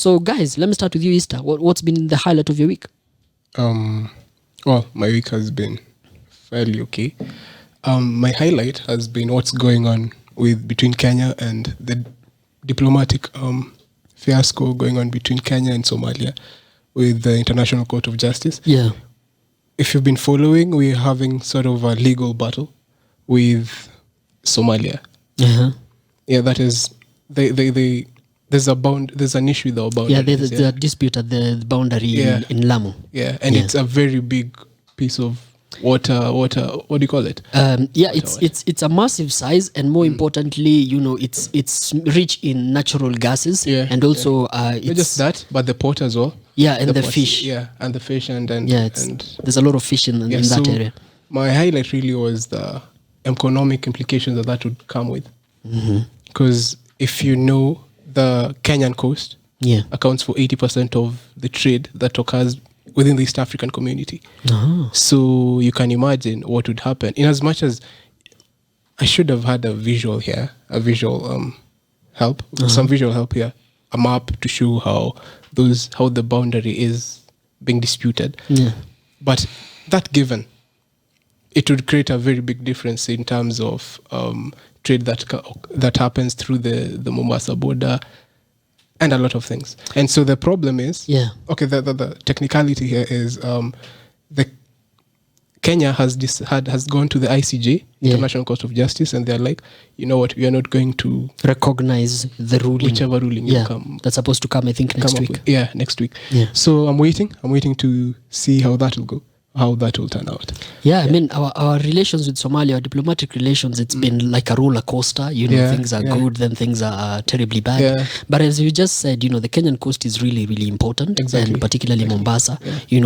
So, guys, let me start with you, Easter. What's been the highlight of your week? Well, my week has been fairly okay. My highlight has been what's going on between Kenya and the diplomatic fiasco going on between Kenya and Somalia with the International Court of Justice. Yeah. If you've been following, we're having sort of a legal battle with Somalia. Uh-huh. Yeah, that is there's an issue with our boundaries. Yeah, there's a dispute at the boundary in Lamu. Yeah, and it's a very big piece of water. What do you call it? It's a massive size, and more importantly, it's rich in natural gases. Yeah, and also not just that, but the port as well. Yeah, and the port, fish. Yeah, and the fish and there's a lot of fish in that area. My highlight really was the economic implications that would come with. Because if you know, the Kenyan coast accounts for 80% of the trade that occurs within the East African community. So you can imagine what would happen. In as much as I should have had a visual here, some visual help here, a map to show how the boundary is being disputed. Yeah. But that given, it would create a very big difference in terms of trade that happens through the Mombasa border and a lot of things. And so the problem is, the technicality here is the Kenya has gone to the ICJ, International Court of Justice, and they're like, you know what, we are not going to recognize the ruling, whichever ruling will come. That's supposed to come, I think, next week. Next week. Yeah. So I'm waiting to see how that will go, how that will turn out. I mean, our relations with Somalia, our diplomatic relations, it's been like a roller coaster. Things are good, then things are terribly bad. But as you just said, the Kenyan coast is really, really important. Exactly. And particularly Mombasa.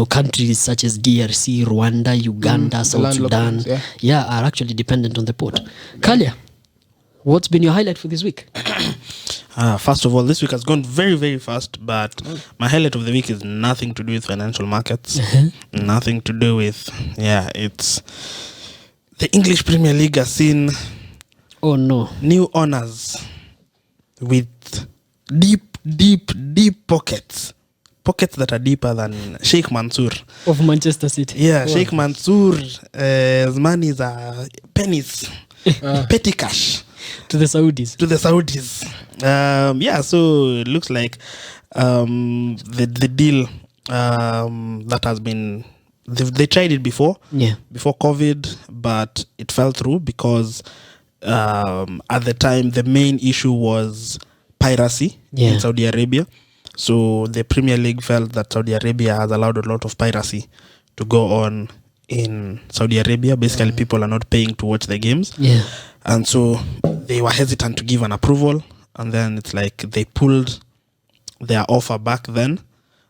Countries such as DRC, Rwanda, Uganda, South Sudan, are actually dependent on the port. Kalia, what's been your highlight for this week? First of all, this week has gone very, very fast, but my highlight of the week is nothing to do with financial markets. Nothing to do with, it's the English Premier League has seen new owners with deep pockets that are deeper than Sheikh Mansour of Manchester City. Sheikh Mansour's money are pennies, petty cash. To the Saudis. So it looks like the deal that has been... They tried it before COVID, but it fell through because at the time, the main issue was piracy in Saudi Arabia. So the Premier League felt that Saudi Arabia has allowed a lot of piracy to go on in Saudi Arabia. Basically, people are not paying to watch the games. And so they were hesitant to give an approval. And then it's like they pulled their offer back then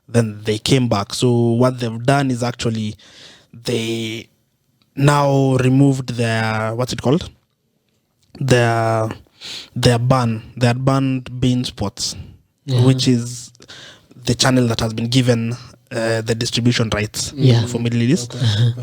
they came back. So what they've done is actually they now removed their, what's it called? Their ban. They had banned beIN Sports, which is the channel that has been given the distribution rights for Middle East.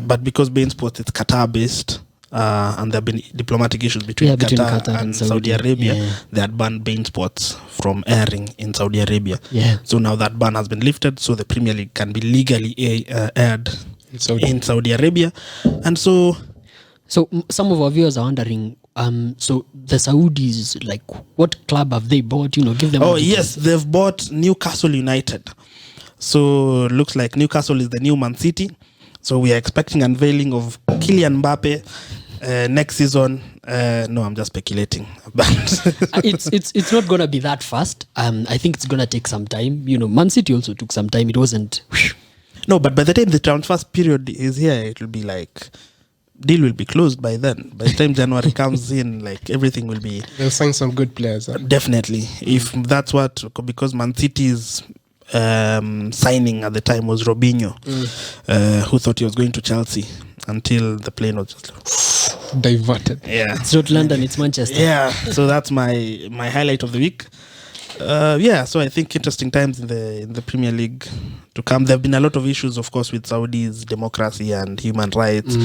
But because beIN Sports is Qatar-based, and there have been diplomatic issues between Qatar and Saudi Arabia. They had banned beIN Sports from airing in Saudi Arabia. So now that ban has been lifted, so the Premier League can be legally aired in Saudi Arabia. And so some of our viewers are wondering, so the Saudis, like, what club have they bought? Give them. Oh yes, they've bought Newcastle United. So looks like Newcastle is the new Man City. So we are expecting unveiling of Kylian Mbappe next season. No, I'm just speculating. But it's not gonna be that fast. I think it's gonna take some time. Man City also took some time. It wasn't. No, but by the time the transfer period is here, it will be like deal will be closed by then. By the time January comes in, like everything will be. They'll sign some good players. Definitely, if that's what, because Man City's signing at the time was Robinho, who thought he was going to Chelsea until the plane was just diverted. It's not London, it's Manchester. So that's my highlight of the week. So I think interesting times in the Premier League to come. There have been a lot of issues, of course, with Saudi's democracy and human rights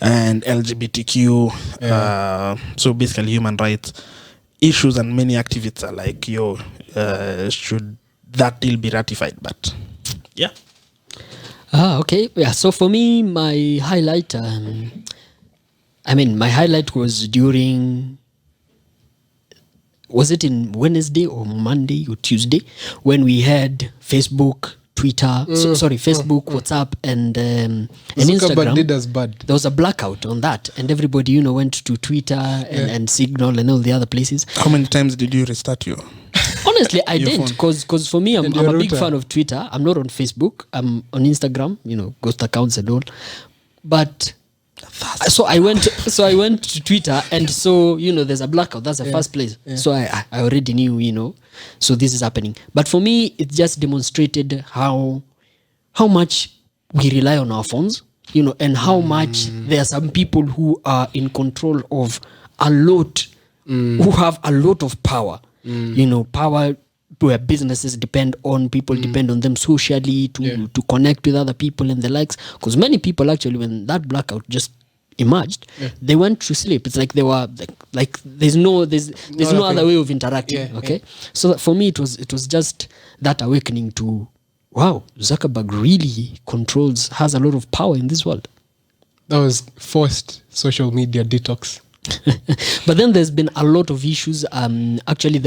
and LGBTQ. So basically human rights issues, and many activists are like, should that deal be ratified. But yeah. Okay. Yeah. So for me, my highlight, my highlight was during, was it in Wednesday or Monday or Tuesday, when we had Facebook, Twitter, Facebook, WhatsApp, and Instagram. Did us bad. There was a blackout on that, and everybody, went to Twitter and Signal and all the other places. How many times did you restart your? Honestly, I didn't, because for me, I'm a big fan of Twitter. I'm not on Facebook. I'm on Instagram. Ghost accounts and all. But so I went to Twitter, and so there's a blackout. That's the first place. Yeah. So I already knew, so this is happening. But for me, it just demonstrated how much we rely on our phones, and how much there are some people who are in control of a lot, who have a lot of power. Power where businesses depend on, people depend on them socially to connect with other people and the likes. Because many people actually, when that blackout just emerged, they went to sleep. It's like they were like there's no other way of interacting. So for me, it was just that awakening to, wow, Zuckerberg really has a lot of power in this world. That was forced social media detox. But then there's been a lot of issues. Actually,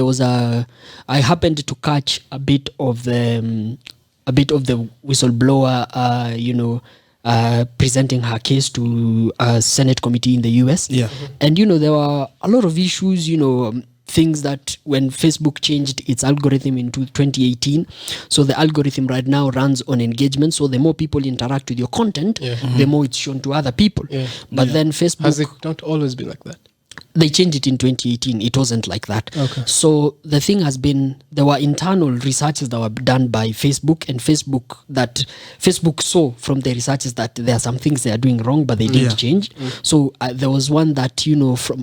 I happened to catch a bit of the whistleblower, presenting her case to a Senate committee in the US. Yeah. And there were a lot of issues, things that when Facebook changed its algorithm into 2018, so the algorithm right now runs on engagement. So the more people interact with your content, the more it's shown to other people. But then Facebook... Has it not always been like that? They changed it in 2018. It wasn't like that. Okay. So the thing has been, there were internal researches that were done by Facebook, and Facebook saw from the researches that there are some things they are doing wrong, but they didn't change. So there was one that,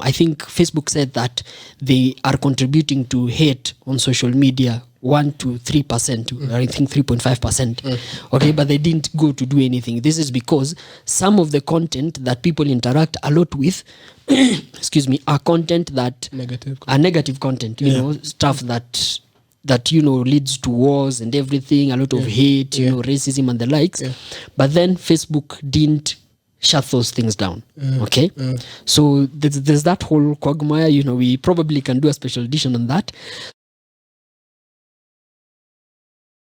I think Facebook said that they are contributing to hate on social media 1 to 3%, I think 3.5%. Okay, but they didn't go to do anything. This is because some of the content that people interact a lot with, are content that are negative content. Stuff that leads to wars and everything, a lot of hate, racism and the likes. But then Facebook didn't shut those things down. Okay, so there's that whole quagmire. We probably can do a special edition on that.